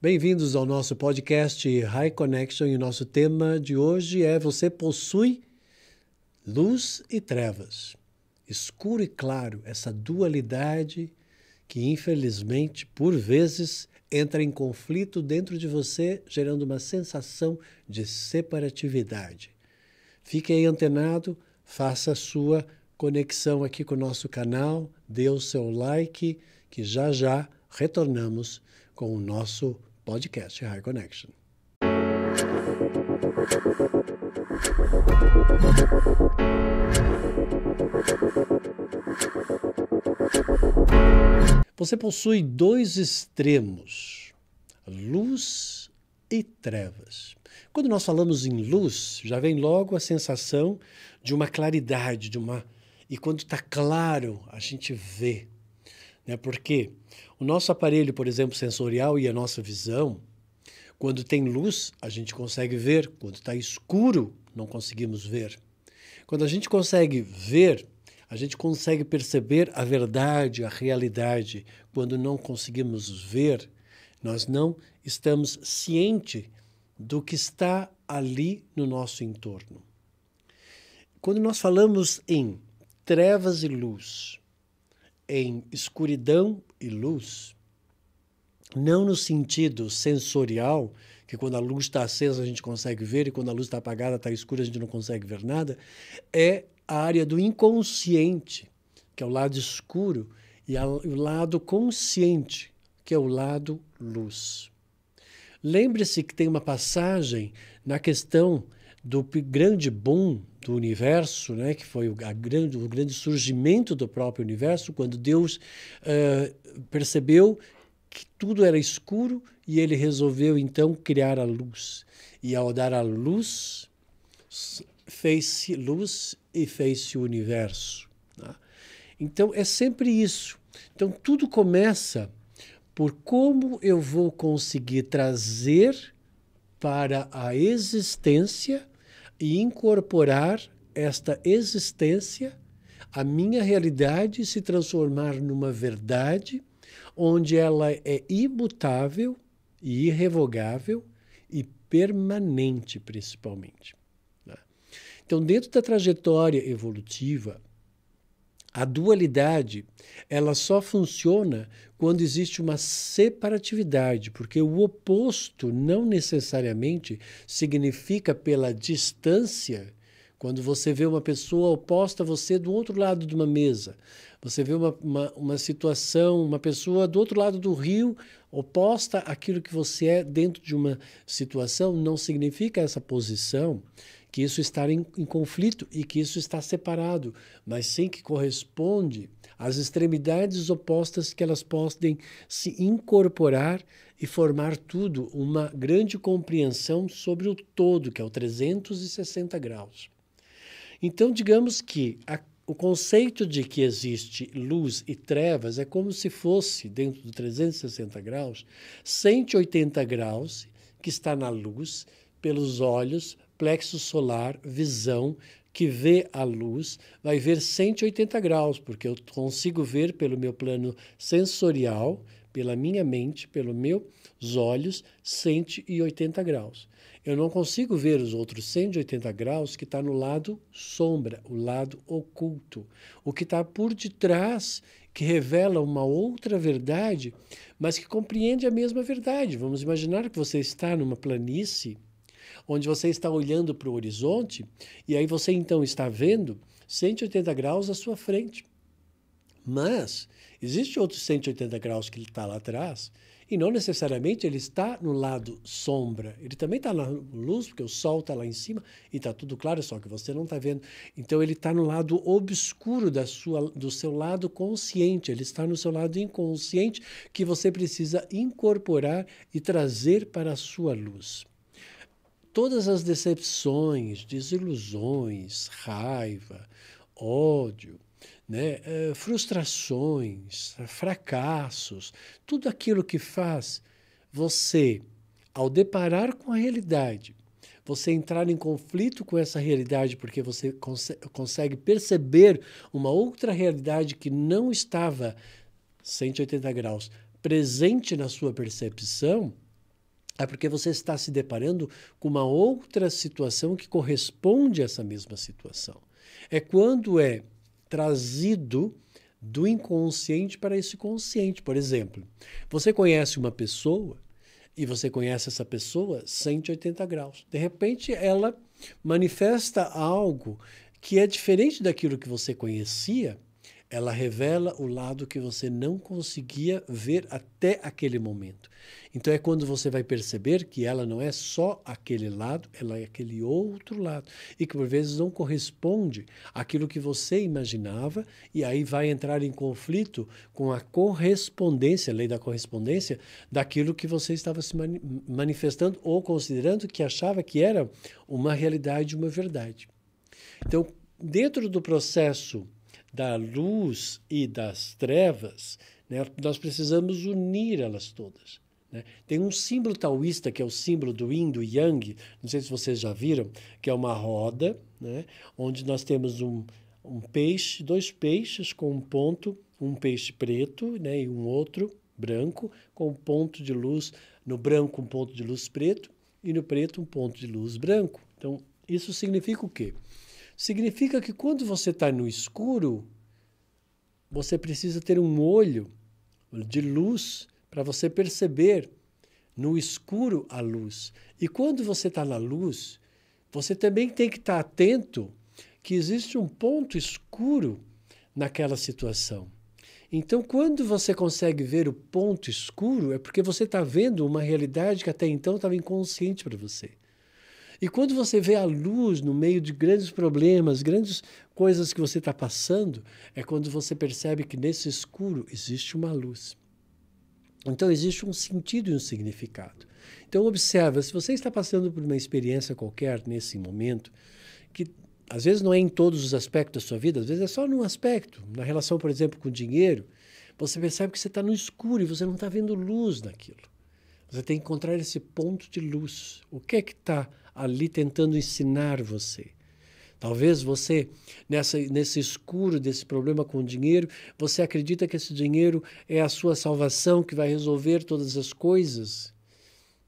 Bem-vindos ao nosso podcast High Connection e o nosso tema de hoje é: você possui luz e trevas, escuro e claro, essa dualidade que infelizmente por vezes entra em conflito dentro de você, gerando uma sensação de separatividade. Fique aí antenado, faça a sua conexão aqui com o nosso canal, dê o seu like, que já já retornamos com o nosso podcast High Connection. Você possui dois extremos, luz e trevas. Quando nós falamos em luz, já vem logo a sensação de uma claridade, e quando está claro, a gente vê. Porque o nosso aparelho, por exemplo, sensorial e a nossa visão, quando tem luz, a gente consegue ver. Quando está escuro, não conseguimos ver. Quando a gente consegue ver, a gente consegue perceber a verdade, a realidade. Quando não conseguimos ver, nós não estamos cientes do que está ali no nosso entorno. Quando nós falamos em trevas e luz, em escuridão e luz, não no sentido sensorial, que quando a luz está acesa a gente consegue ver e quando a luz está apagada, está escura, a gente não consegue ver nada, é a área do inconsciente, que é o lado escuro, e o lado consciente, que é o lado luz. Lembre-se que tem uma passagem na questão do grande boom do universo, que foi o grande surgimento do próprio universo, quando Deus percebeu que tudo era escuro e ele resolveu então criar a luz. E ao dar a luz, fez-se luz e fez-se o universo. Então é sempre isso. Então tudo começa por como eu vou conseguir trazer para a existência e incorporar esta existência, a minha realidade, se transformar numa verdade, onde ela é imutável e irrevogável e permanente, principalmente. Então, dentro da trajetória evolutiva, a dualidade, ela só funciona quando existe uma separatividade, porque o oposto não necessariamente significa pela distância. Quando você vê uma pessoa oposta a você do outro lado de uma mesa, você vê uma situação, uma pessoa do outro lado do rio, oposta àquilo que você é dentro de uma situação, não significa essa posição que isso está em conflito e que isso está separado, mas sim que corresponde às extremidades opostas que elas podem se incorporar e formar tudo, uma grande compreensão sobre o todo, que é o 360 graus. Então, digamos que o conceito de que existe luz e trevas é como se fosse, dentro do 360 graus, 180 graus que está na luz, pelos olhos, plexo solar, visão, que vê a luz, vai ver 180 graus, porque eu consigo ver pelo meu plano sensorial, pela minha mente, pelos meus olhos, 180 graus. Eu não consigo ver os outros 180 graus que está no lado sombra, o lado oculto, o que está por detrás, que revela uma outra verdade, mas que compreende a mesma verdade. Vamos imaginar que você está numa planície, onde você está olhando para o horizonte, e aí você então está vendo 180 graus à sua frente. Mas existe outros 180 graus que ele está lá atrás, e não necessariamente ele está no lado sombra. Ele também está na luz, porque o sol está lá em cima e está tudo claro, só que você não está vendo. Então ele está no lado obscuro do seu lado consciente, ele está no seu lado inconsciente, que você precisa incorporar e trazer para a sua luz. Todas as decepções, desilusões, raiva, ódio, frustrações, fracassos, tudo aquilo que faz você, ao deparar com a realidade, você entrar em conflito com essa realidade porque você consegue perceber uma outra realidade que não estava 180 graus presente na sua percepção, é porque você está se deparando com uma outra situação que corresponde a essa mesma situação. É quando é trazido do inconsciente para esse consciente. Por exemplo, você conhece uma pessoa e você conhece essa pessoa 180 graus. De repente, ela manifesta algo que é diferente daquilo que você conhecia. Ela revela o lado que você não conseguia ver até aquele momento. Então é quando você vai perceber que ela não é só aquele lado, ela é aquele outro lado. E que por vezes não corresponde àquilo que você imaginava, e aí vai entrar em conflito com a correspondência, a lei da correspondência, daquilo que você estava se manifestando ou considerando que achava que era uma realidade, uma verdade. Então, dentro do processo da luz e das trevas, né, nós precisamos unir elas todas. Né? Tem um símbolo taoísta, que é o símbolo do Yin, do Yang, não sei se vocês já viram, que é uma roda, né, onde nós temos um peixe, dois peixes com um ponto, um peixe preto, né, e um outro branco, com um ponto de luz, no branco um ponto de luz preto, e no preto um ponto de luz branco. Então, isso significa o quê? Significa que quando você está no escuro, você precisa ter um olho de luz para você perceber no escuro a luz. E quando você está na luz, você também tem que estar atento que existe um ponto escuro naquela situação. Então, quando você consegue ver o ponto escuro, é porque você está vendo uma realidade que até então estava inconsciente para você. E quando você vê a luz no meio de grandes problemas, grandes coisas que você está passando, é quando você percebe que nesse escuro existe uma luz. Então existe um sentido e um significado. Então observa, se você está passando por uma experiência qualquer nesse momento, que às vezes não é em todos os aspectos da sua vida, às vezes é só num aspecto, na relação, por exemplo, com o dinheiro, você percebe que você está no escuro e você não está vendo luz naquilo. Você tem que encontrar esse ponto de luz. O que é que está ali tentando ensinar você? Talvez você, nesse escuro desse problema com o dinheiro, você acredita que esse dinheiro é a sua salvação, que vai resolver todas as coisas.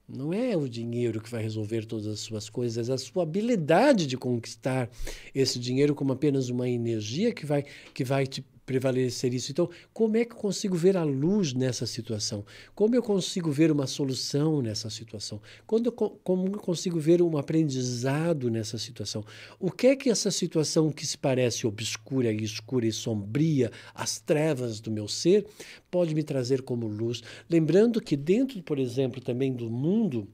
Não é o dinheiro que vai resolver todas as suas coisas, é a sua habilidade de conquistar esse dinheiro como apenas uma energia que vai te prevalecer isso. Então, como é que eu consigo ver a luz nessa situação? Como eu consigo ver uma solução nessa situação? Como eu consigo ver um aprendizado nessa situação? O que é que essa situação que se parece obscura e escura e sombria, as trevas do meu ser, pode me trazer como luz? Lembrando que dentro, por exemplo, também do mundo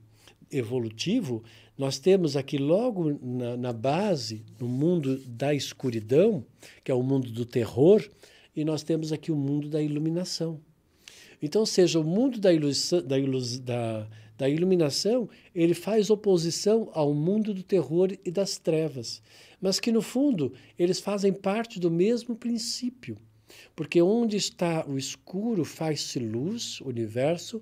evolutivo, nós temos aqui logo na base, no mundo da escuridão, que é o mundo do terror, e nós temos aqui o mundo da iluminação. Então, ou seja, o mundo da iluminação, ele faz oposição ao mundo do terror e das trevas, mas que, no fundo, eles fazem parte do mesmo princípio, porque onde está o escuro faz-se luz, o universo,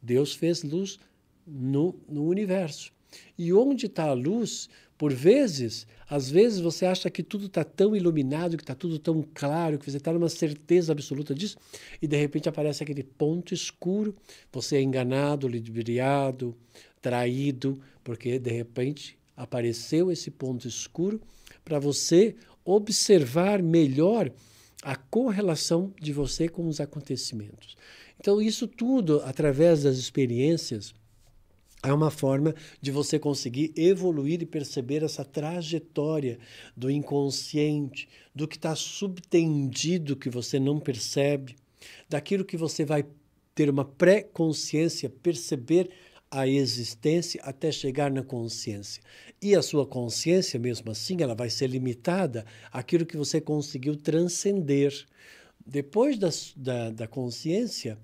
Deus fez luz no universo. E onde está a luz, por vezes, às vezes você acha que tudo está tão iluminado, que está tudo tão claro, que você está numa certeza absoluta disso, e de repente aparece aquele ponto escuro, você é enganado, ludibriado, traído, porque de repente apareceu esse ponto escuro para você observar melhor a correlação de você com os acontecimentos. Então, isso tudo, através das experiências, é uma forma de você conseguir evoluir e perceber essa trajetória do inconsciente, do que está subtendido que você não percebe, daquilo que você vai ter uma pré-consciência, perceber a existência até chegar na consciência. E a sua consciência, mesmo assim, ela vai ser limitada àquilo que você conseguiu transcender. Depois da consciência,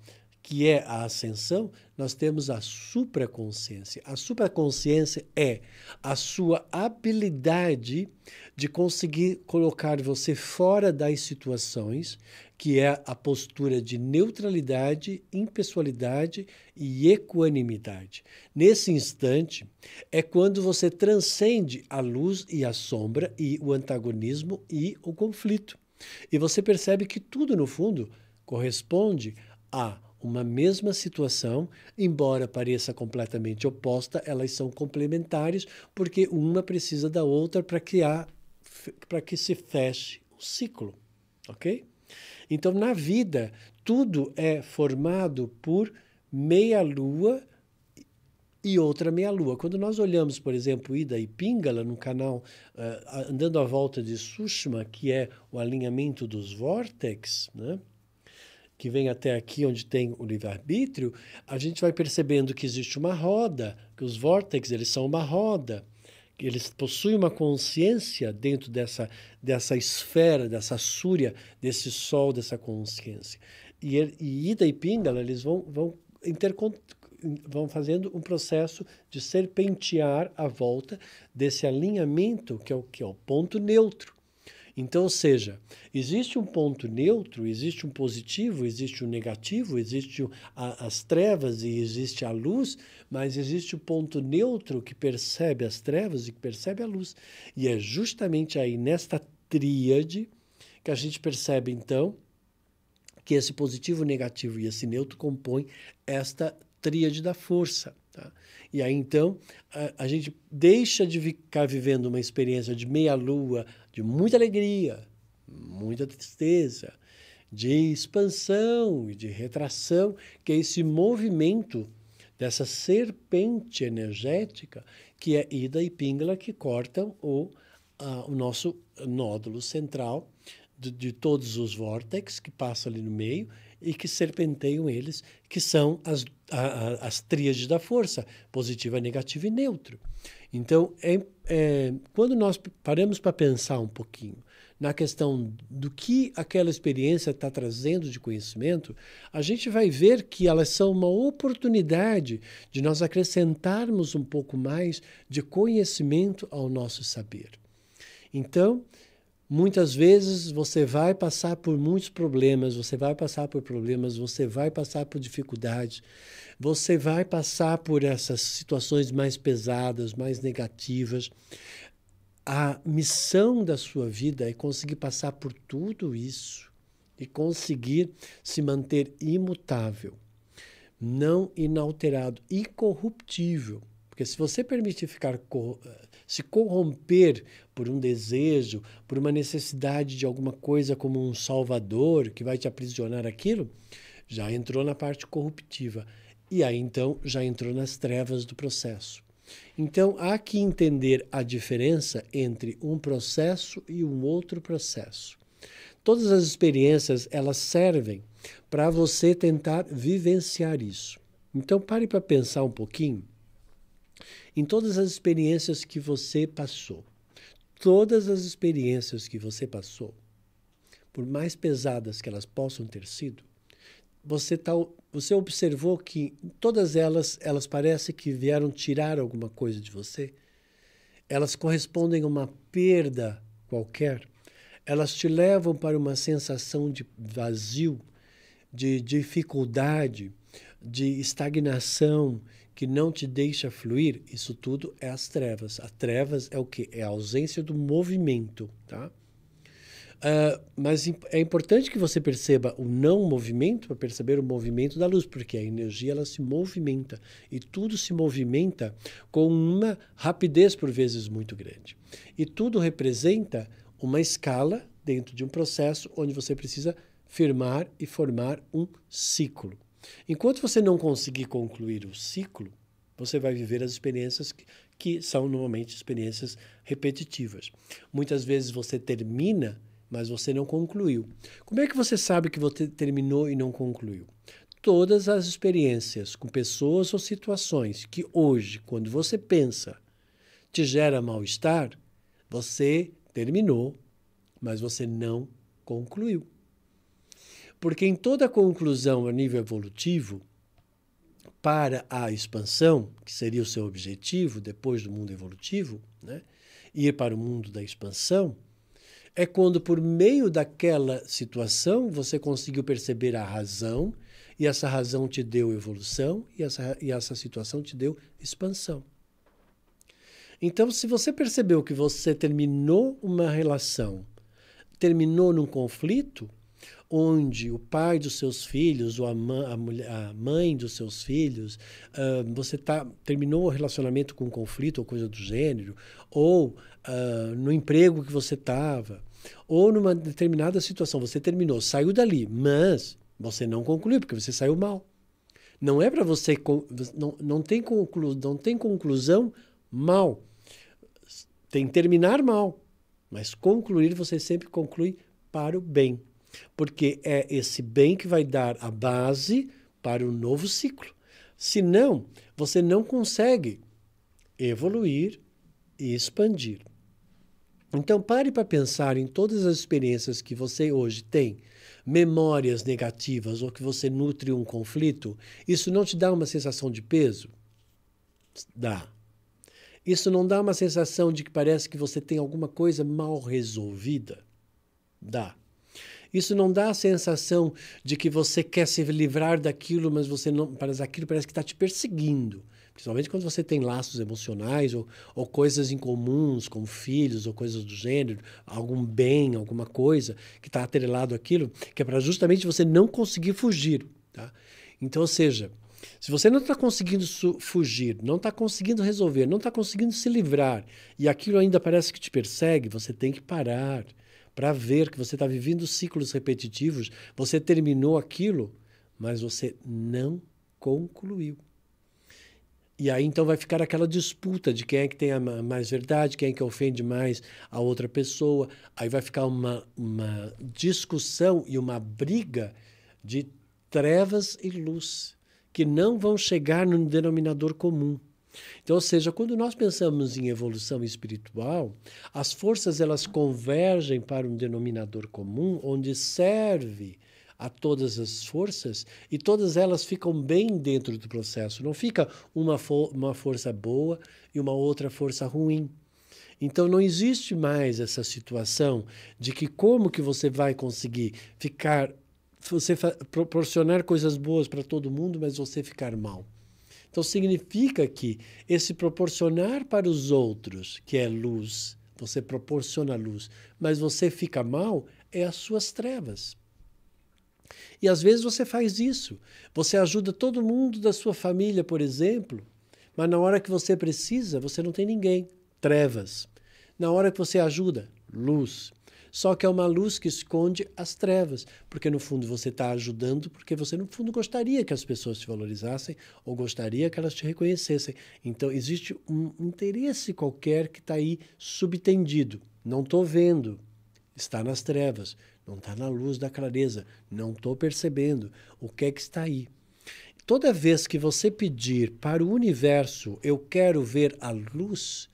que é a ascensão, nós temos a supraconsciência. A supraconsciência é a sua habilidade de conseguir colocar você fora das situações, que é a postura de neutralidade, impessoalidade e equanimidade. Nesse instante, é quando você transcende a luz e a sombra e o antagonismo e o conflito. E você percebe que tudo, no fundo, corresponde a uma mesma situação, embora pareça completamente oposta, elas são complementares, porque uma precisa da outra para que se feche o ciclo, ok? Então, na vida, tudo é formado por meia-lua e outra meia-lua. Quando nós olhamos, por exemplo, Ida e Pingala no canal andando à volta de Sushma, que é o alinhamento dos vórtex, né? Que vem até aqui onde tem o livre-arbítrio, a gente vai percebendo que existe uma roda, que os vórtex eles são uma roda, que eles possuem uma consciência dentro dessa esfera, dessa súria, desse sol, dessa consciência. E Ida e Pingala, eles vão fazendo um processo de serpentear à volta desse alinhamento que é o ponto neutro. Então, ou seja, existe um ponto neutro, existe um positivo, existe um negativo, existe as trevas e existe a luz, mas existe o ponto neutro que percebe as trevas e que percebe a luz. E é justamente aí, nesta tríade, que a gente percebe, então, que esse positivo, negativo e esse neutro compõem esta tríade da força. Tá? E aí, então, a gente deixa de ficar vivendo uma experiência de meia-lua, de muita alegria, muita tristeza, de expansão e de retração, que é esse movimento dessa serpente energética que é Ida e Pingala, que cortam o nosso nódulo central de todos os vórtex que passam ali no meio e que serpenteiam eles, que são as tríades da força, positiva, negativa e neutro. Então, quando nós paramos para pensar um pouquinho na questão do que aquela experiência está trazendo de conhecimento, a gente vai ver que elas são uma oportunidade de nós acrescentarmos um pouco mais de conhecimento ao nosso saber. Então, muitas vezes você vai passar por muitos problemas, você vai passar por problemas, você vai passar por dificuldades, você vai passar por essas situações mais pesadas, mais negativas. A missão da sua vida é conseguir passar por tudo isso e conseguir se manter imutável, não inalterado, incorruptível. Porque se você permitir se corromper por um desejo, por uma necessidade de alguma coisa como um salvador que vai te aprisionar aquilo, já entrou na parte corruptiva. E aí, então, já entrou nas trevas do processo. Então, há que entender a diferença entre um processo e um outro processo. Todas as experiências, elas servem para você tentar vivenciar isso. Então, pare para pensar um pouquinho em todas as experiências que você passou. Todas as experiências que você passou, por mais pesadas que elas possam ter sido, você observou que todas elas parecem que vieram tirar alguma coisa de você? Elas correspondem a uma perda qualquer? Elas te levam para uma sensação de vazio, de dificuldade, de estagnação, que não te deixa fluir? Isso tudo é as trevas. As trevas é o quê? É a ausência do movimento, tá? Mas é importante que você perceba o não movimento para perceber o movimento da luz, porque a energia ela se movimenta e tudo se movimenta com uma rapidez por vezes muito grande. E tudo representa uma escala dentro de um processo onde você precisa firmar e formar um ciclo. Enquanto você não conseguir concluir o ciclo, você vai viver as experiências que são normalmente experiências repetitivas. Muitas vezes você termina, mas você não concluiu. Como é que você sabe que você terminou e não concluiu? Todas as experiências com pessoas ou situações que hoje, quando você pensa, te gera mal-estar, você terminou, mas você não concluiu. Porque em toda conclusão a nível evolutivo, para a expansão, que seria o seu objetivo depois do mundo evolutivo, né, ir para o mundo da expansão, é quando, por meio daquela situação, você conseguiu perceber a razão, e essa razão te deu evolução, e essa situação te deu expansão. Então, se você percebeu que você terminou uma relação, terminou num conflito, onde o pai dos seus filhos, ou a mãe dos seus filhos, você terminou o relacionamento com um conflito ou coisa do gênero, ou no emprego que você estava, ou numa determinada situação, você terminou, saiu dali, mas você não concluiu, porque você saiu mal. Não é para você, não tem conclusão mal. Tem terminar mal, mas concluir você sempre conclui para o bem. Porque é esse bem que vai dar a base para o novo ciclo. Senão, você não consegue evoluir e expandir. Então, pare para pensar em todas as experiências que você hoje tem, memórias negativas ou que você nutre um conflito. Isso não te dá uma sensação de peso? Dá. Isso não dá uma sensação de que parece que você tem alguma coisa mal resolvida? Dá. Isso não dá a sensação de que você quer se livrar daquilo, mas você não, aquilo parece que está te perseguindo. Principalmente quando você tem laços emocionais ou coisas em comuns, como filhos ou coisas do gênero, algum bem, alguma coisa que está atrelado àquilo, que é para justamente você não conseguir fugir. Tá? Então, ou seja, se você não está conseguindo fugir, não está conseguindo resolver, não está conseguindo se livrar, e aquilo ainda parece que te persegue, você tem que parar para ver que você está vivendo ciclos repetitivos, você terminou aquilo, mas você não concluiu. E aí então vai ficar aquela disputa de quem é que tem a mais verdade, quem é que ofende mais a outra pessoa. Aí vai ficar uma discussão e uma briga de trevas e luz, que não vão chegar no denominador comum. Então, ou seja, quando nós pensamos em evolução espiritual, as forças elas convergem para um denominador comum, onde serve a todas as forças e todas elas ficam bem dentro do processo. Não fica uma força boa e uma outra força ruim. Então não existe mais essa situação de que como que você vai conseguir proporcionar coisas boas para todo mundo, mas você ficar mal. Então significa que esse proporcionar para os outros, que é luz, você proporciona luz, mas você fica mal, é as suas trevas. E às vezes você faz isso. Você ajuda todo mundo da sua família, por exemplo, mas na hora que você precisa, você não tem ninguém. Trevas. Na hora que você ajuda, luz. Só que é uma luz que esconde as trevas, porque no fundo você está ajudando porque você no fundo gostaria que as pessoas te valorizassem ou gostaria que elas te reconhecessem. Então existe um interesse qualquer que está aí subtendido. Não estou vendo, está nas trevas, não está na luz da clareza, não estou percebendo o que é que está aí. Toda vez que você pedir para o universo, eu quero ver a luz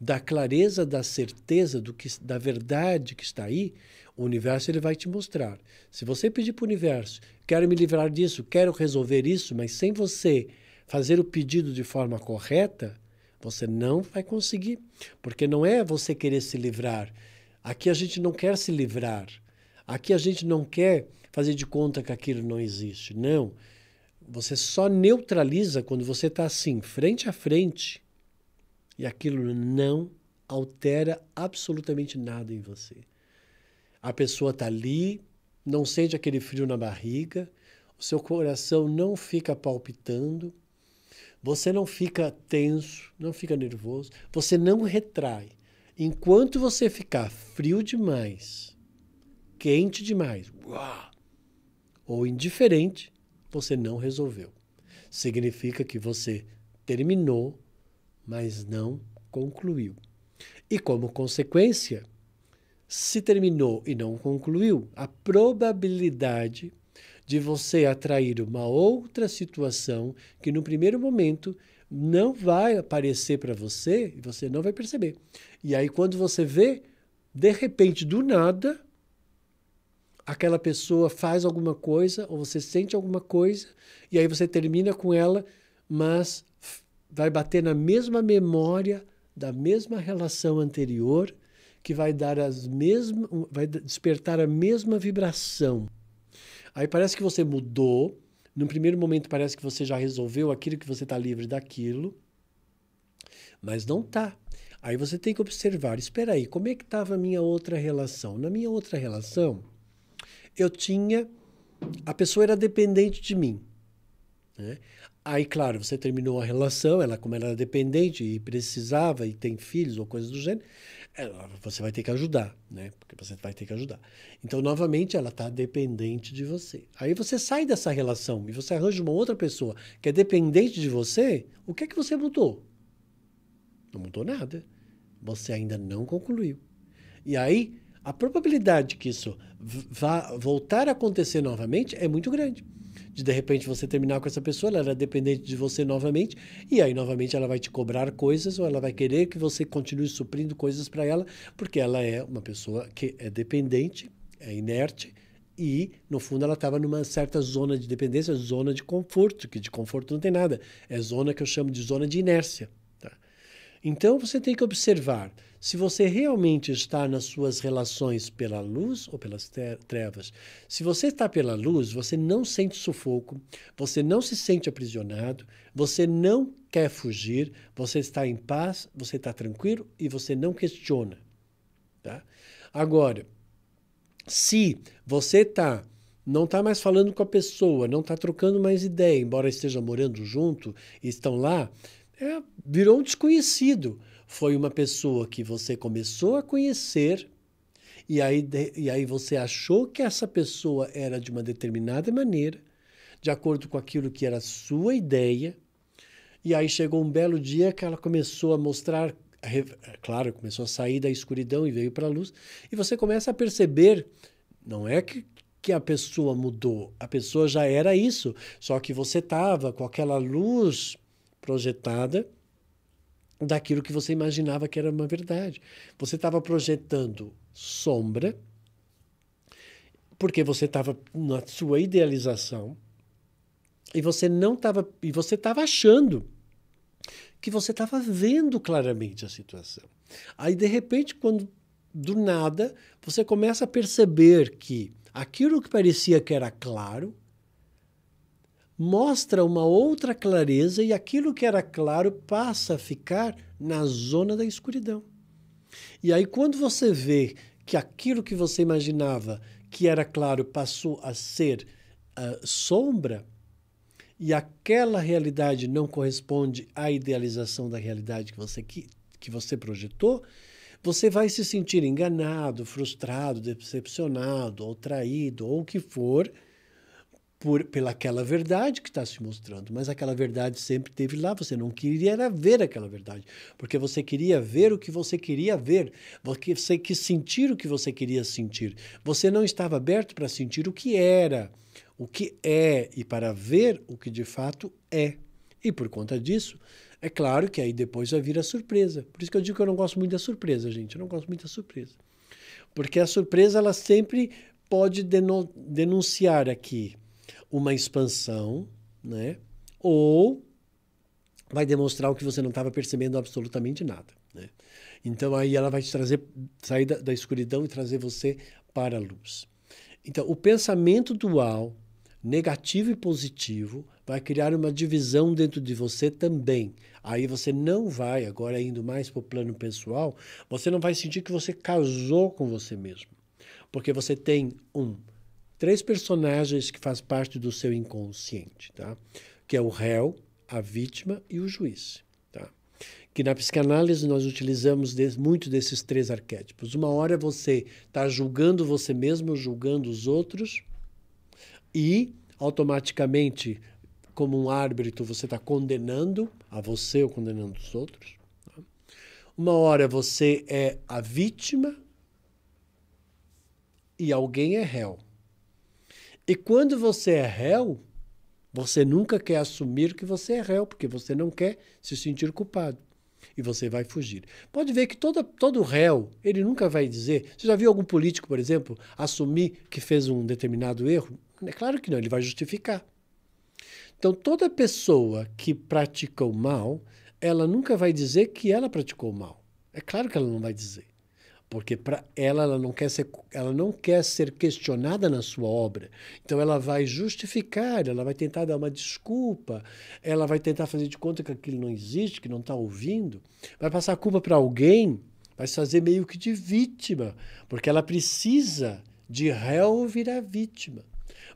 da clareza, da certeza, da verdade que está aí, o universo ele vai te mostrar. Se você pedir para o universo, quero me livrar disso, quero resolver isso, mas sem você fazer o pedido de forma correta, você não vai conseguir. Porque não é você querer se livrar. Aqui a gente não quer se livrar. Aqui a gente não quer fazer de conta que aquilo não existe. Não. Você só neutraliza quando você está assim, frente a frente, e aquilo não altera absolutamente nada em você. A pessoa está ali, não sente aquele frio na barriga, o seu coração não fica palpitando, você não fica tenso, não fica nervoso, você não retrai. Enquanto você ficar frio demais, quente demais, ou indiferente, você não resolveu. Significa que você terminou, mas não concluiu. E como consequência, se terminou e não concluiu, a probabilidade de você atrair uma outra situação que no primeiro momento não vai aparecer para você e você não vai perceber. E aí quando você vê, de repente, do nada, aquela pessoa faz alguma coisa ou você sente alguma coisa e aí você termina com ela, mas vai bater na mesma memória da mesma relação anterior, que vai vai despertar a mesma vibração. Aí parece que você mudou, no primeiro momento parece que você já resolveu aquilo, que você está livre daquilo, mas não está. Aí você tem que observar, espera aí, como é que estava a minha outra relação? Na minha outra relação, a pessoa era dependente de mim, né? Aí, claro, você terminou a relação, como ela era dependente e precisava e tem filhos ou coisas do gênero, você vai ter que ajudar, né? Porque você vai ter que ajudar. Então, novamente, ela está dependente de você. Aí você sai dessa relação e você arranja uma outra pessoa que é dependente de você, o que é que você mudou? Não mudou nada. Você ainda não concluiu. E aí, a probabilidade que isso vá voltar a acontecer novamente é muito grande. De repente você terminar com essa pessoa, ela era dependente de você novamente, e aí novamente ela vai te cobrar coisas, ou ela vai querer que você continue suprindo coisas para ela, porque ela é uma pessoa que é dependente, é inerte, e no fundo ela estava numa certa zona de dependência, zona de conforto, que de conforto não tem nada, é zona que eu chamo de zona de inércia. Então você tem que observar se você realmente está nas suas relações pela luz ou pelas trevas. Se você está pela luz, você não sente sufoco, você não se sente aprisionado, você não quer fugir, você está em paz, você está tranquilo e você não questiona. Tá? Agora, se você não está mais falando com a pessoa, não está trocando mais ideia, embora esteja morando junto e estão lá, virou um desconhecido. Foi uma pessoa que você começou a conhecer e aí você achou que essa pessoa era de uma determinada maneira, de acordo com aquilo que era a sua ideia, e aí chegou um belo dia que ela começou a mostrar, claro, começou a sair da escuridão e veio para a luz, e você começa a perceber, não é que a pessoa mudou, a pessoa já era isso, só que você estava com aquela luz projetada daquilo que você imaginava que era uma verdade. Você estava projetando sombra, porque você estava na sua idealização, e você estava achando que você estava vendo claramente a situação. Aí, de repente, do nada, você começa a perceber que aquilo que parecia que era claro mostra uma outra clareza e aquilo que era claro passa a ficar na zona da escuridão. E aí, quando você vê que aquilo que você imaginava que era claro passou a ser sombra, e aquela realidade não corresponde à idealização da realidade que você projetou, você vai se sentir enganado, frustrado, decepcionado, ou traído, ou o que for, pelaquela verdade que está se mostrando. Mas aquela verdade sempre esteve lá, você não queria ver aquela verdade, porque você queria ver o que você queria ver, você quis sentir o que você queria sentir. Você não estava aberto para sentir o que era, o que é, e para ver o que de fato é. E por conta disso, é claro que aí depois vai vir a surpresa. Por isso que eu digo que eu não gosto muito da surpresa, gente. Eu não gosto muito da surpresa. Porque a surpresa, ela sempre pode denunciar aqui uma expansão, né? Ou vai demonstrar o que você não estava percebendo absolutamente nada, né? Então aí ela vai te sair da escuridão e trazer você para a luz. Então o pensamento dual, negativo e positivo, vai criar uma divisão dentro de você também. Aí você não vai, agora indo mais para o plano pessoal, você não vai sentir que você casou com você mesmo. Porque você tem 3 personagens que fazem parte do seu inconsciente, tá? Que é o réu, a vítima e o juiz. Tá? Que na psicanálise nós utilizamos muito desses 3 arquétipos. Uma hora você está julgando você mesmo, julgando os outros, e automaticamente, como um árbitro, você está condenando a você ou condenando os outros. Tá? Uma hora você é a vítima e alguém é réu. E quando você é réu, você nunca quer assumir que você é réu, porque você não quer se sentir culpado. E você vai fugir. Pode ver que todo réu, ele nunca vai dizer... Você já viu algum político, por exemplo, assumir que fez um determinado erro? É claro que não, ele vai justificar. Então, toda pessoa que pratica o mal, ela nunca vai dizer que ela praticou o mal. É claro que ela não vai dizer. Porque para ela não quer ser questionada na sua obra. Então ela vai justificar, ela vai tentar dar uma desculpa, ela vai tentar fazer de conta que aquilo não existe, que não está ouvindo, vai passar a culpa para alguém, vai se fazer meio que de vítima, porque ela precisa de réu virar vítima,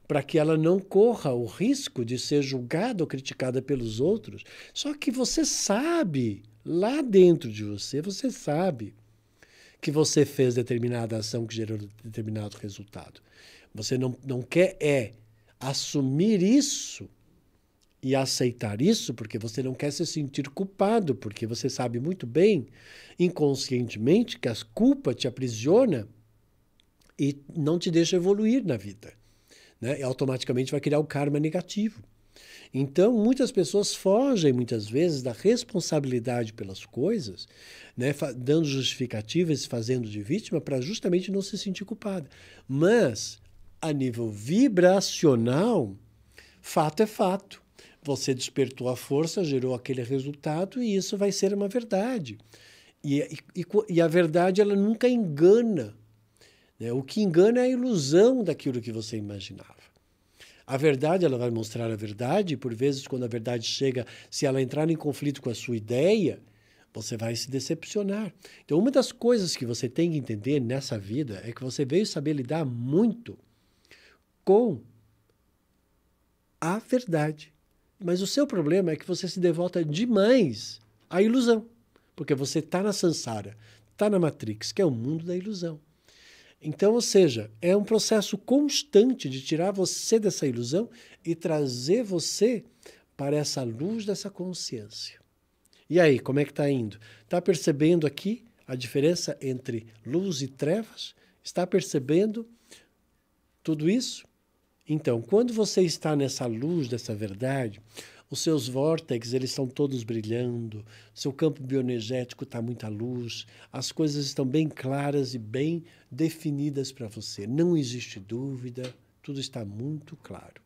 para que ela não corra o risco de ser julgada ou criticada pelos outros. Só que você sabe, lá dentro de você, você sabe que você fez determinada ação que gerou determinado resultado. Você não quer assumir isso e aceitar isso porque você não quer se sentir culpado, porque você sabe muito bem, inconscientemente, que a culpa te aprisiona e não te deixa evoluir na vida, né? E automaticamente vai criar o karma negativo. Então, muitas pessoas fogem, muitas vezes, da responsabilidade pelas coisas, né? Dando justificativas e fazendo de vítima para justamente não se sentir culpada. Mas, a nível vibracional, fato é fato. Você despertou a força, gerou aquele resultado e isso vai ser uma verdade. E a verdade, ela nunca engana, né? O que engana é a ilusão daquilo que você imaginava. A verdade, ela vai mostrar a verdade, e por vezes, quando a verdade chega, se ela entrar em conflito com a sua ideia, você vai se decepcionar. Então, uma das coisas que você tem que entender nessa vida é que você veio saber lidar muito com a verdade. Mas o seu problema é que você se devota demais à ilusão, porque você está na Sansara, está na Matrix, que é o mundo da ilusão. Então, ou seja, é um processo constante de tirar você dessa ilusão e trazer você para essa luz dessa consciência. E aí, como é que está indo? Está percebendo aqui a diferença entre luz e trevas? Está percebendo tudo isso? Então, quando você está nessa luz dessa verdade, os seus vórtices, eles estão todos brilhando, seu campo bioenergético está muita luz, as coisas estão bem claras e bem definidas para você. Não existe dúvida, tudo está muito claro.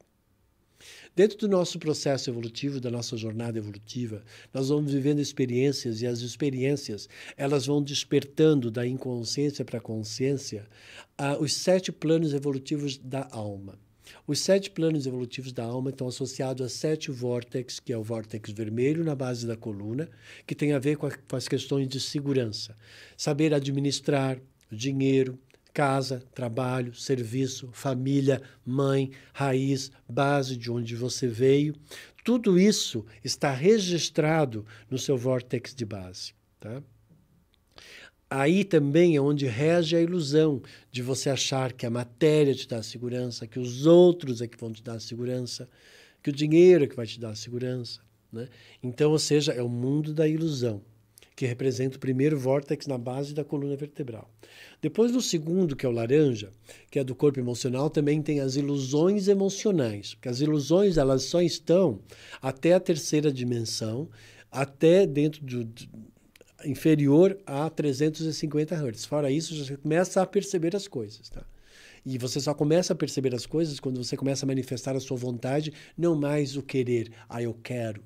Dentro do nosso processo evolutivo, da nossa jornada evolutiva, nós vamos vivendo experiências e as experiências, elas vão despertando da inconsciência para a consciência os 7 planos evolutivos da alma. Os 7 planos evolutivos da alma estão associados a 7 vórtices, que é o vórtice vermelho na base da coluna, que tem a ver com as questões de segurança. Saber administrar dinheiro, casa, trabalho, serviço, família, mãe, raiz, base de onde você veio. Tudo isso está registrado no seu vórtice de base, tá? Aí também é onde rege a ilusão de você achar que a matéria te dá segurança, que os outros é que vão te dar segurança, que o dinheiro é que vai te dar segurança, né? Então, ou seja, é o mundo da ilusão, que representa o primeiro vórtice na base da coluna vertebral. Depois, no segundo, que é o laranja, que é do corpo emocional, também tem as ilusões emocionais, porque as ilusões, elas só estão até a 3ª dimensão, até dentro inferior a 350 Hz. Fora isso, você começa a perceber as coisas, tá? E você só começa a perceber as coisas quando você começa a manifestar a sua vontade, não mais o querer. Ah, eu quero,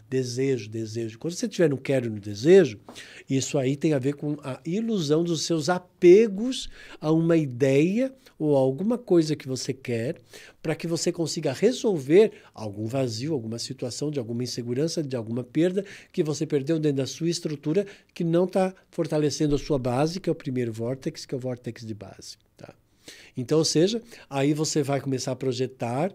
desejo, desejo. Quando você tiver no quero e no desejo, isso aí tem a ver com a ilusão dos seus apegos a uma ideia ou a alguma coisa que você quer, para que você consiga resolver algum vazio, alguma situação de alguma insegurança, de alguma perda que você perdeu dentro da sua estrutura, que não está fortalecendo a sua base, que é o primeiro vórtice, que é o vórtice de base. Tá? Então, ou seja, aí você vai começar a projetar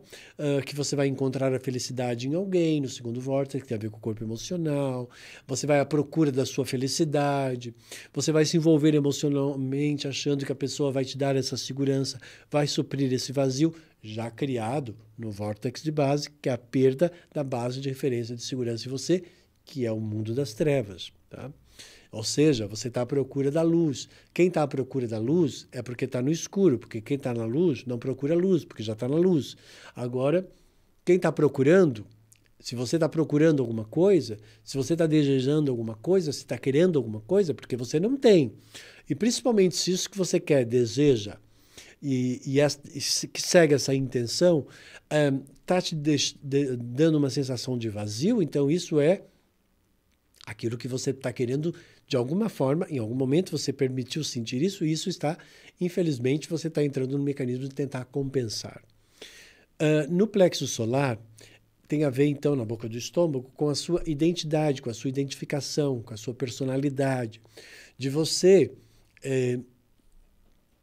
que você vai encontrar a felicidade em alguém, no segundo vórtice, que tem a ver com o corpo emocional, você vai à procura da sua felicidade, você vai se envolver emocionalmente achando que a pessoa vai te dar essa segurança, vai suprir esse vazio já criado no vórtice de base, que é a perda da base de referência de segurança em você, que é o mundo das trevas, tá? Ou seja, você está à procura da luz. Quem está à procura da luz é porque está no escuro, porque quem está na luz não procura luz, porque já está na luz. Agora, quem está procurando, se você está procurando alguma coisa, se você está desejando alguma coisa, se está querendo alguma coisa, porque você não tem. E principalmente se isso que você quer, deseja, e que segue essa intenção, está te dando uma sensação de vazio, então isso é aquilo que você está querendo, de alguma forma, em algum momento você permitiu sentir isso, e isso está, infelizmente, você está entrando no mecanismo de tentar compensar. No plexo solar, tem a ver, então, na boca do estômago, com a sua identidade, com a sua identificação, com a sua personalidade, de você,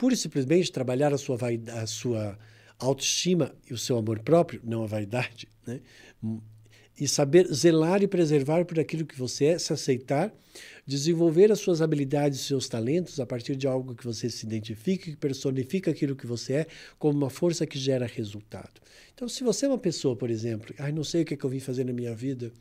pura e simplesmente trabalhar a sua autoestima e o seu amor próprio, não a vaidade, né? E saber zelar e preservar por aquilo que você é, se aceitar, desenvolver as suas habilidades e seus talentos a partir de algo que você se identifica, que personifica aquilo que você é como uma força que gera resultado. Então, se você é uma pessoa, por exemplo, não sei o que é que eu vim fazer na minha vida,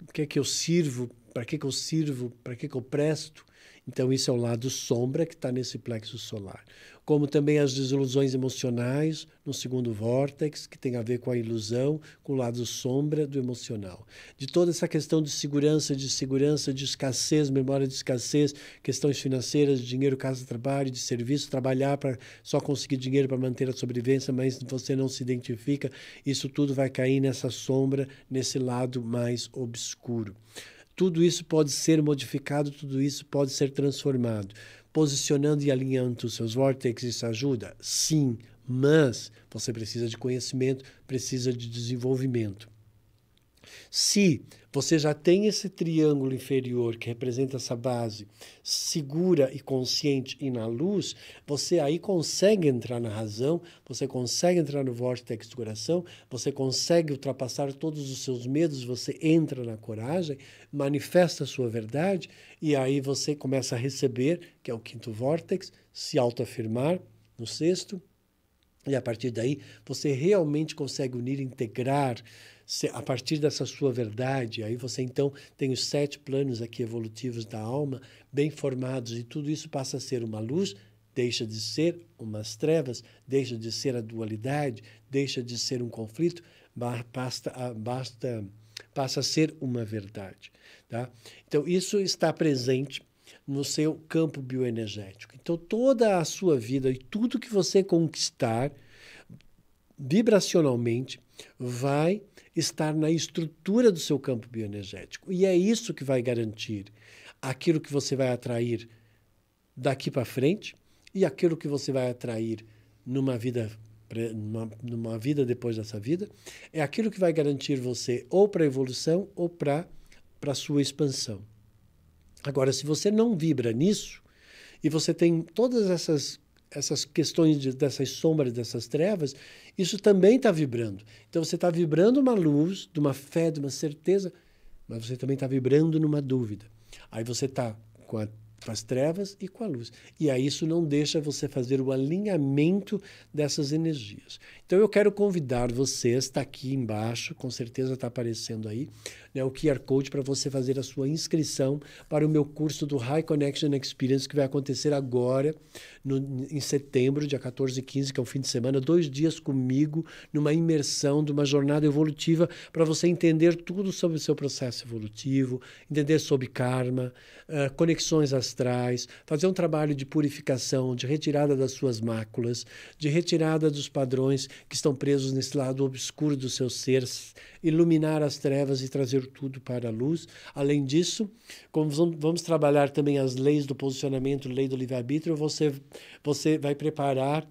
o que é que eu sirvo, para que eu sirvo, para que eu presto, então isso é o lado sombra que está nesse plexo solar. Como também as desilusões emocionais no segundo vórtex, que tem a ver com a ilusão, com o lado sombra do emocional. De toda essa questão de segurança, de escassez, memória de escassez, questões financeiras, de dinheiro, casa, trabalho, de serviço, trabalhar para só conseguir dinheiro para manter a sobrevivência, mas você não se identifica, isso tudo vai cair nessa sombra, nesse lado mais obscuro. Tudo isso pode ser modificado, tudo isso pode ser transformado. Posicionando e alinhando os seus vórtices, isso ajuda? Sim, mas você precisa de conhecimento, precisa de desenvolvimento. Se você já tem esse triângulo inferior que representa essa base segura e consciente e na luz, você aí consegue entrar na razão, você consegue entrar no vórtice do coração, você consegue ultrapassar todos os seus medos, você entra na coragem, manifesta a sua verdade e aí você começa a receber, que é o quinto vórtice, se autoafirmar no sexto, e a partir daí você realmente consegue unir, integrar a partir dessa sua verdade. Aí você então tem os 7 planos aqui evolutivos da alma bem formados e tudo isso passa a ser uma luz, deixa de ser umas trevas, deixa de ser a dualidade, deixa de ser um conflito, passa a ser uma verdade. Tá? Então isso está presente no seu campo bioenergético. Então toda a sua vida e tudo que você conquistar vibracionalmente vai estar na estrutura do seu campo bioenergético. E é isso que vai garantir aquilo que você vai atrair daqui para frente e aquilo que você vai atrair numa vida depois dessa vida. É aquilo que vai garantir você ou para a evolução ou para a sua expansão. Agora, se você não vibra nisso e você tem todas essas questões dessas sombras, dessas trevas, isso também está vibrando. Então você está vibrando uma luz, de uma fé, de uma certeza, mas você também está vibrando numa dúvida. Aí você está com as trevas e com a luz. E aí isso não deixa você fazer o alinhamento dessas energias. Então eu quero convidar vocês, está aqui embaixo, com certeza está aparecendo aí, né, o QR Code para você fazer a sua inscrição para o meu curso do High Connection Experience, que vai acontecer agora, em setembro, dia 14 e 15, que é um fim de semana, 2 dias comigo, numa imersão de uma jornada evolutiva, para você entender tudo sobre o seu processo evolutivo, entender sobre karma, conexões astrais, fazer um trabalho de purificação, de retirada das suas máculas, de retirada dos padrões que estão presos nesse lado obscuro do seu ser, iluminar as trevas e trazer tudo para a luz. Além disso, como vamos trabalhar também as leis do posicionamento, lei do livre-arbítrio, você vai preparar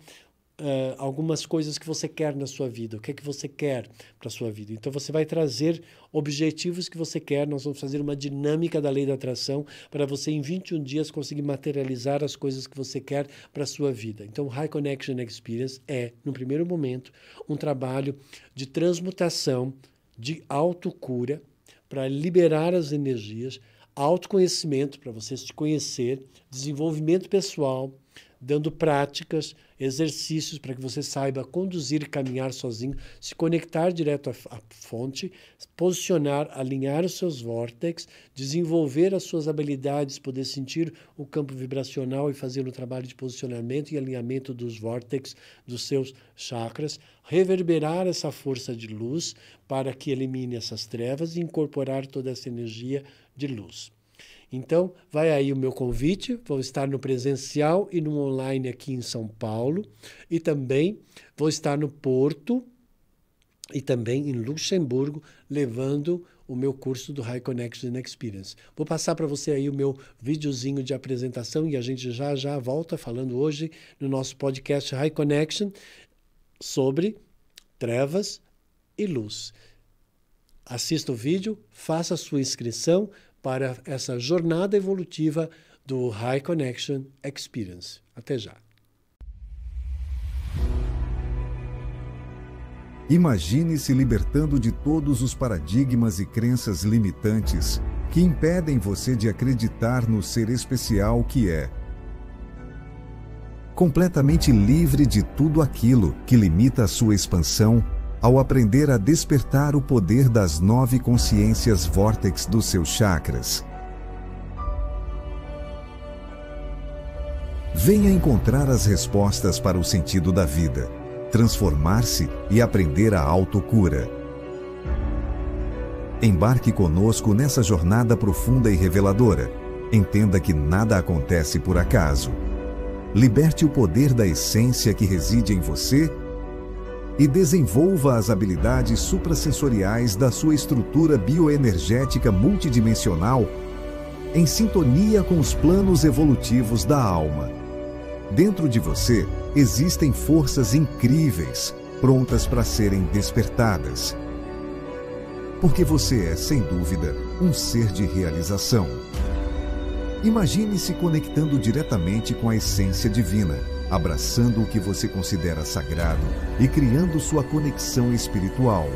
algumas coisas que você quer na sua vida, o que é que você quer para a sua vida. Então você vai trazer objetivos que você quer, nós vamos fazer uma dinâmica da lei da atração para você em 21 dias conseguir materializar as coisas que você quer para a sua vida. Então High Connection Experience é, no primeiro momento, um trabalho de transmutação, de autocura, para liberar as energias, autoconhecimento, para você se conhecer, desenvolvimento pessoal, dando práticas, exercícios para que você saiba conduzir e caminhar sozinho, se conectar direto à fonte, posicionar, alinhar os seus vórtices, desenvolver as suas habilidades, poder sentir o campo vibracional e fazer um trabalho de posicionamento e alinhamento dos vórtices, dos seus chakras, reverberar essa força de luz para que elimine essas trevas e incorporar toda essa energia de luz. Então, vai aí o meu convite, vou estar no presencial e no online aqui em São Paulo, e também vou estar no Porto e também em Luxemburgo, levando o meu curso do High Connection Experience. Vou passar para você aí o meu videozinho de apresentação e a gente já volta falando hoje no nosso podcast High Connection sobre trevas e luz. Assista o vídeo, faça a sua inscrição para essa jornada evolutiva do High Connection Experience. Até já. Imagine se libertando de todos os paradigmas e crenças limitantes que impedem você de acreditar no ser especial que é. Completamente livre de tudo aquilo que limita a sua expansão ao aprender a despertar o poder das 9 consciências vórtex dos seus chakras. Venha encontrar as respostas para o sentido da vida, transformar-se e aprender a autocura. Embarque conosco nessa jornada profunda e reveladora. Entenda que nada acontece por acaso. Liberte o poder da essência que reside em você e desenvolva as habilidades suprassensoriais da sua estrutura bioenergética multidimensional em sintonia com os planos evolutivos da alma. Dentro de você existem forças incríveis, prontas para serem despertadas. Porque você é, sem dúvida, um ser de realização. Imagine-se conectando diretamente com a essência divina, abraçando o que você considera sagrado e criando sua conexão espiritual.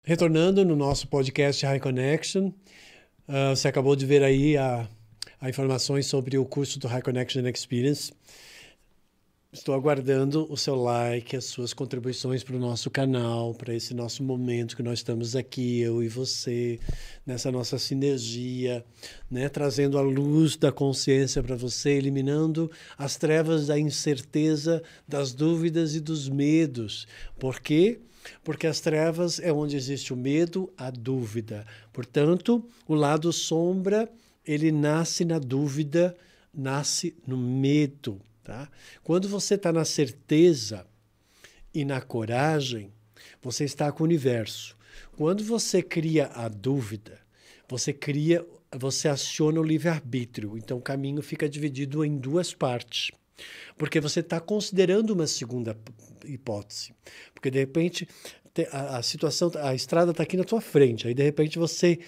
Retornando no nosso podcast High Connection, você acabou de ver aí a informações sobre o curso do High Connection Experience. Estou aguardando o seu like, as suas contribuições para o nosso canal, para esse nosso momento que nós estamos aqui, eu e você, nessa nossa sinergia, né? Trazendo a luz da consciência para você, eliminando as trevas da incerteza, das dúvidas e dos medos. Por quê? Porque as trevas é onde existe o medo, a dúvida. Portanto, o lado sombra, ele nasce na dúvida, nasce no medo. Tá? Quando você está na certeza e na coragem, você está com o universo. Quando você cria a dúvida, você aciona o livre-arbítrio. Então o caminho fica dividido em 2 partes. Porque você está considerando uma segunda hipótese. Porque de repente a situação, a estrada está aqui na tua frente. Aí de repente você,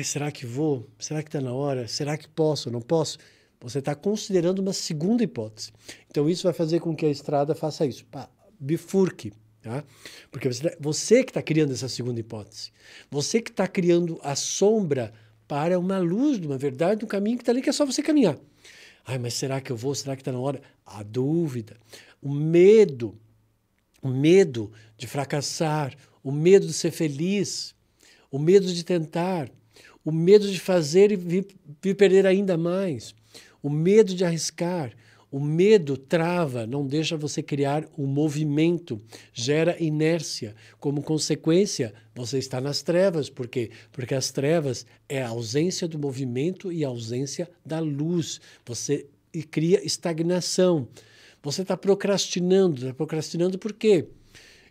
será que vou? Será que está na hora? Será que posso? Não posso? Você está considerando uma segunda hipótese. Então, isso vai fazer com que a estrada faça isso. Bifurque. Tá? Porque você que está criando essa segunda hipótese. Você que está criando a sombra para uma luz, de uma verdade, um caminho que está ali, que é só você caminhar. Mas será que eu vou? Será que está na hora? A dúvida. O medo de fracassar, o medo de ser feliz, o medo de tentar, o medo de fazer e vir perder ainda mais. O medo de arriscar, o medo trava, não deixa você criar um movimento, gera inércia. Como consequência, você está nas trevas. Por quê? Porque as trevas é a ausência do movimento e a ausência da luz. Você cria estagnação. Você está procrastinando. Está procrastinando por quê?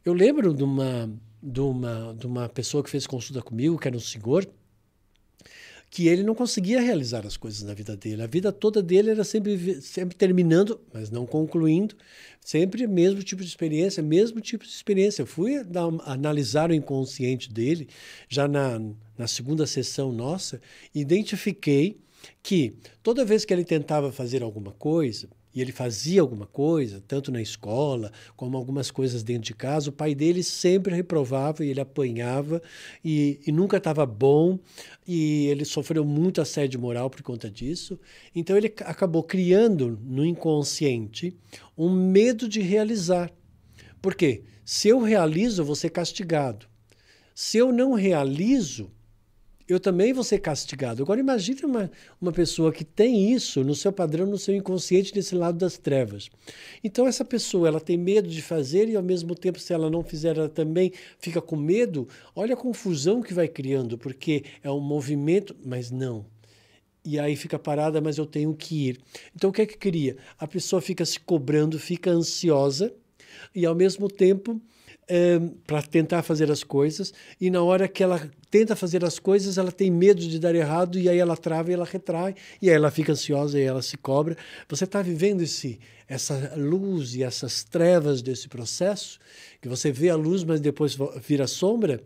Eu lembro de uma pessoa que fez consulta comigo, que era um senhor, que ele não conseguia realizar as coisas na vida dele. A vida toda dele era sempre terminando, mas não concluindo, sempre mesmo tipo de experiência. Eu fui analisar o inconsciente dele, já na segunda sessão nossa, e identifiquei que toda vez que ele tentava fazer alguma coisa, e ele fazia alguma coisa, tanto na escola, como algumas coisas dentro de casa, o pai dele sempre reprovava e ele apanhava e nunca estava bom, e ele sofreu muito assédio moral por conta disso. Então ele acabou criando no inconsciente um medo de realizar. Por quê? Se eu realizo, eu vou ser castigado. Se eu não realizo, eu também vou ser castigado. Agora imagine uma pessoa que tem isso no seu padrão, no seu inconsciente, nesse lado das trevas. Então essa pessoa, ela tem medo de fazer e ao mesmo tempo, se ela não fizer, ela também fica com medo. Olha a confusão que vai criando, porque é um movimento, mas não. E aí fica parada, mas eu tenho que ir. Então o que é que cria? A pessoa fica se cobrando, fica ansiosa e ao mesmo tempo para tentar fazer as coisas, e na hora que ela tenta fazer as coisas, ela tem medo de dar errado, e aí ela trava e ela retrai, e aí ela fica ansiosa e ela se cobra. Você está vivendo essa luz e essas trevas desse processo, que você vê a luz, mas depois vira sombra,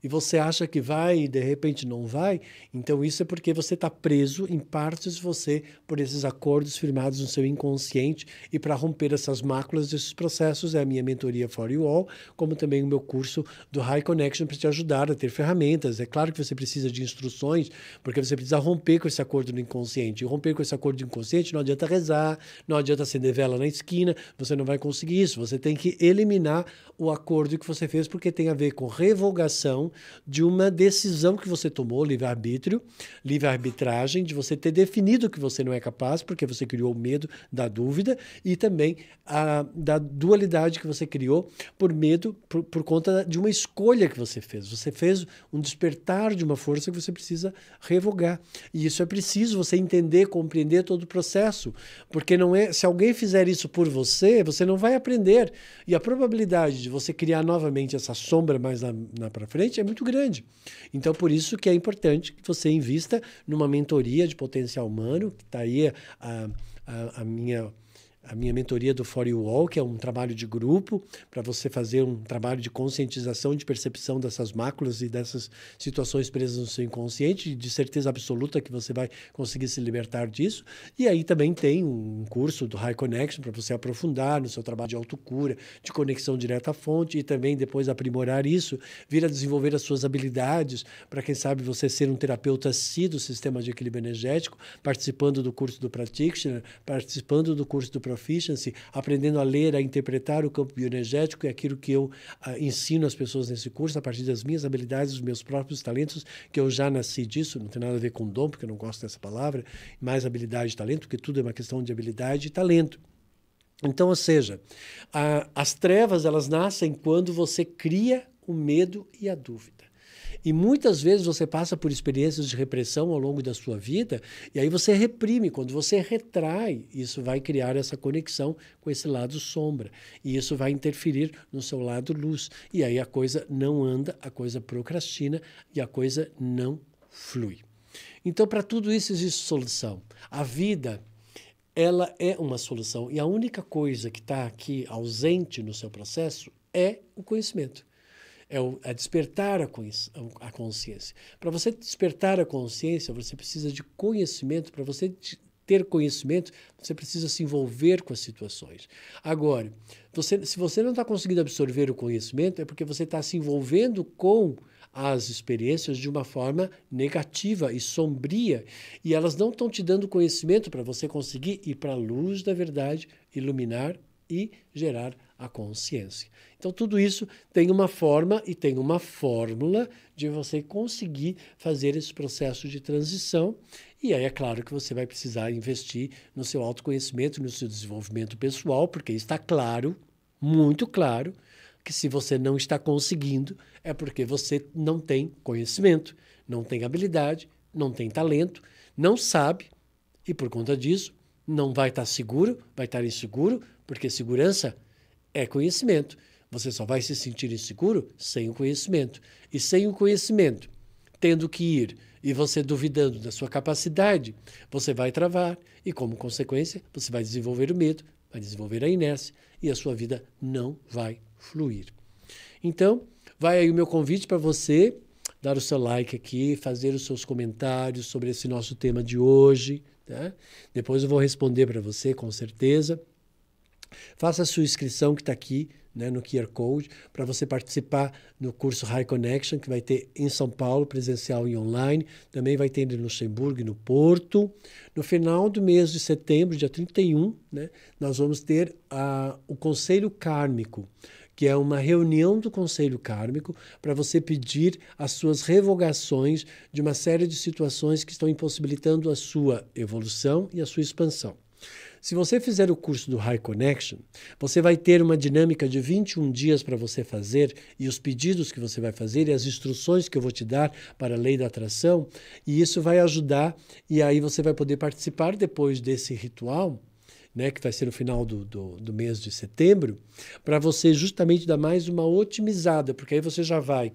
e você acha que vai e de repente não vai. Então isso é porque você está preso em partes de você por esses acordos firmados no seu inconsciente, e para romper essas máculas desses processos é a minha mentoria For You All, como também o meu curso do High Connection para te ajudar a ter ferramentas. É claro que você precisa de instruções, porque você precisa romper com esse acordo no inconsciente. E romper com esse acordo no inconsciente não adianta rezar, não adianta acender vela na esquina, você não vai conseguir isso. Você tem que eliminar o acordo que você fez, porque tem a ver com revogação de uma decisão que você tomou, livre-arbítrio, livre-arbitragem, de você ter definido que você não é capaz, porque você criou o medo da dúvida, e também da dualidade que você criou por medo, por conta de uma escolha que você fez. Você fez um despertar de uma força que você precisa revogar. E isso é preciso você entender, compreender todo o processo, porque não é, se alguém fizer isso por você, você não vai aprender. E a probabilidade de você criar novamente essa sombra mais lá para frente é muito grande. Então, por isso que é importante que você invista numa mentoria de potencial humano, que está aí a minha mentoria do For You All, que é um trabalho de grupo, para você fazer um trabalho de conscientização, de percepção dessas máculas e dessas situações presas no seu inconsciente, de certeza absoluta que você vai conseguir se libertar disso. E aí também tem um curso do High Connection para você aprofundar no seu trabalho de autocura, de conexão direta à fonte, e também depois aprimorar isso, vir a desenvolver as suas habilidades, para quem sabe você ser um terapeuta do sistema de equilíbrio energético, participando do curso do Practitioner, participando do curso do Proficiency, aprendendo a ler, a interpretar o campo bioenergético, e aquilo que eu ensino às pessoas nesse curso, a partir das minhas habilidades, dos meus próprios talentos, que eu já nasci disso, não tem nada a ver com dom, porque eu não gosto dessa palavra, mais habilidade e talento, porque tudo é uma questão de habilidade e talento. Então, ou seja, as trevas, elas nascem quando você cria o medo e a dúvida. E muitas vezes você passa por experiências de repressão ao longo da sua vida, e aí você reprime. Quando você retrai, isso vai criar essa conexão com esse lado sombra. E isso vai interferir no seu lado luz. E aí a coisa não anda, a coisa procrastina e a coisa não flui. Então, para tudo isso existe solução. A vida, ela é uma solução. E a única coisa que está aqui ausente no seu processo é o conhecimento. É despertar a consciência. Para você despertar a consciência, você precisa de conhecimento. Para você ter conhecimento, você precisa se envolver com as situações. Agora, se você não está conseguindo absorver o conhecimento, é porque você está se envolvendo com as experiências de uma forma negativa e sombria, e elas não estão te dando conhecimento para você conseguir ir para a luz da verdade, iluminar e gerar a consciência. Então, tudo isso tem uma forma e tem uma fórmula de você conseguir fazer esse processo de transição. E aí é claro que você vai precisar investir no seu autoconhecimento, no seu desenvolvimento pessoal, porque está claro, muito claro, que se você não está conseguindo, é porque você não tem conhecimento, não tem habilidade, não tem talento, não sabe, e por conta disso, não vai estar seguro, vai estar inseguro, porque segurança é conhecimento. Você só vai se sentir inseguro sem o conhecimento. E sem o conhecimento, tendo que ir e você duvidando da sua capacidade, você vai travar e, como consequência, você vai desenvolver o medo, vai desenvolver a inércia e a sua vida não vai fluir. Então, vai aí o meu convite para você dar o seu like aqui, fazer os seus comentários sobre esse nosso tema de hoje. Tá? Depois eu vou responder para você, com certeza. Faça a sua inscrição que está aqui, né, no QR Code, para você participar no curso High Connection, que vai ter em São Paulo, presencial e online. Também vai ter em Luxemburgo e no Porto. No final do mês de setembro, dia 31, né, nós vamos ter o Conselho Kármico, que é uma reunião do Conselho Kármico para você pedir as suas revogações de uma série de situações que estão impossibilitando a sua evolução e a sua expansão. Se você fizer o curso do High Connection, você vai ter uma dinâmica de 21 dias para você fazer, e os pedidos que você vai fazer e as instruções que eu vou te dar para a lei da atração, e isso vai ajudar, e aí você vai poder participar depois desse ritual né, que vai ser no final do mês de setembro, para você justamente dar mais uma otimizada, porque aí você já vai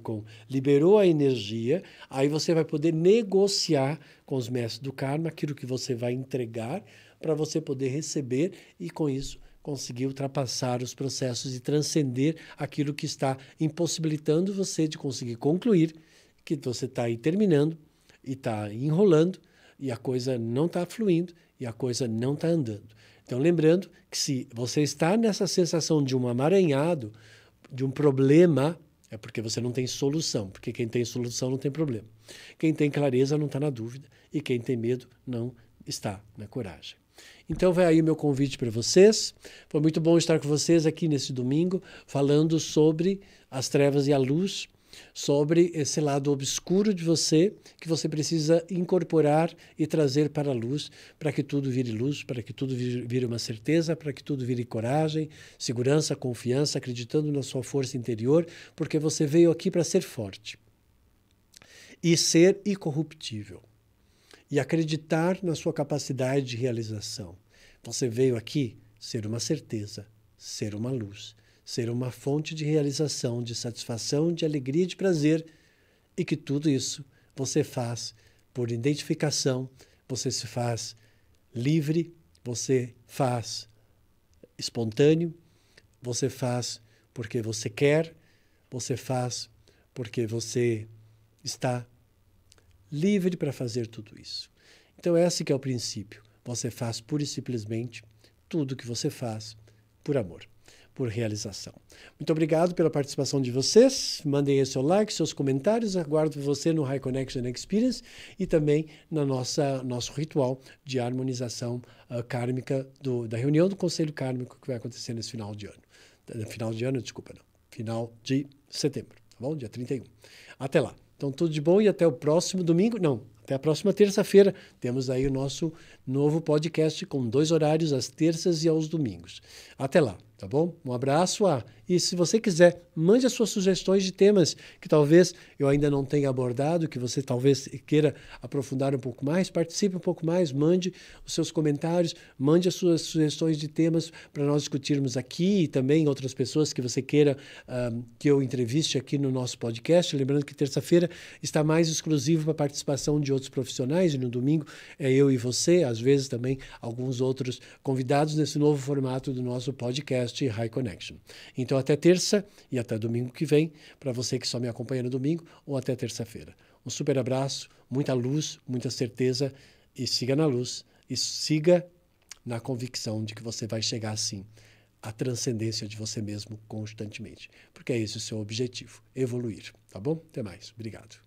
liberou a energia, aí você vai poder negociar com os mestres do karma aquilo que você vai entregar para você poder receber e com isso conseguir ultrapassar os processos e transcender aquilo que está impossibilitando você de conseguir concluir, que você está aí terminando e está enrolando e a coisa não está fluindo e a coisa não está andando. Então, lembrando que se você está nessa sensação de um amaranhado, de um problema, é porque você não tem solução, porque quem tem solução não tem problema. Quem tem clareza não está na dúvida e quem tem medo não está na coragem. Então vai aí o meu convite para vocês. Foi muito bom estar com vocês aqui nesse domingo, falando sobre as trevas e a luz, sobre esse lado obscuro de você, que você precisa incorporar e trazer para a luz, para que tudo vire luz, para que tudo vire uma certeza, para que tudo vire coragem, segurança, confiança, acreditando na sua força interior, porque você veio aqui para ser forte e ser incorruptível. E acreditar na sua capacidade de realização. Você veio aqui ser uma certeza, ser uma luz, ser uma fonte de realização, de satisfação, de alegria, de prazer, e que tudo isso você faz por identificação, você se faz livre, você faz espontâneo, você faz porque você quer, você faz porque você está livre para fazer tudo isso. Então esse que é o princípio. Você faz pura e simplesmente tudo que você faz por amor, por realização. Muito obrigado pela participação de vocês. Mandem aí seu like, seus comentários. Aguardo você no High Connection Experience e também no nosso ritual de harmonização kármica da reunião do Conselho Kármico que vai acontecer nesse final de ano. Final de setembro, tá bom? Dia 31. Até lá. Então, tudo de bom e até o próximo domingo. Não, até a próxima terça-feira. Temos aí o nosso novo podcast com 2 horários, às terças e aos domingos. Até lá, tá bom? Um abraço. E se você quiser, mande as suas sugestões de temas que talvez eu ainda não tenha abordado, que você talvez queira aprofundar um pouco mais, participe um pouco mais, mande os seus comentários, mande as suas sugestões de temas para nós discutirmos aqui e também outras pessoas que você queira que eu entreviste aqui no nosso podcast. Lembrando que terça-feira está mais exclusivo para a participação de outros profissionais e no domingo é eu e você, às vezes também alguns outros convidados nesse novo formato do nosso podcast High Connection. Então, até terça e até domingo que vem, para você que só me acompanha no domingo, ou até terça-feira. Um super abraço, muita luz, muita certeza, e siga na luz, e siga na convicção de que você vai chegar, sim, à transcendência de você mesmo constantemente. Porque é esse o seu objetivo, evoluir, tá bom? Até mais. Obrigado.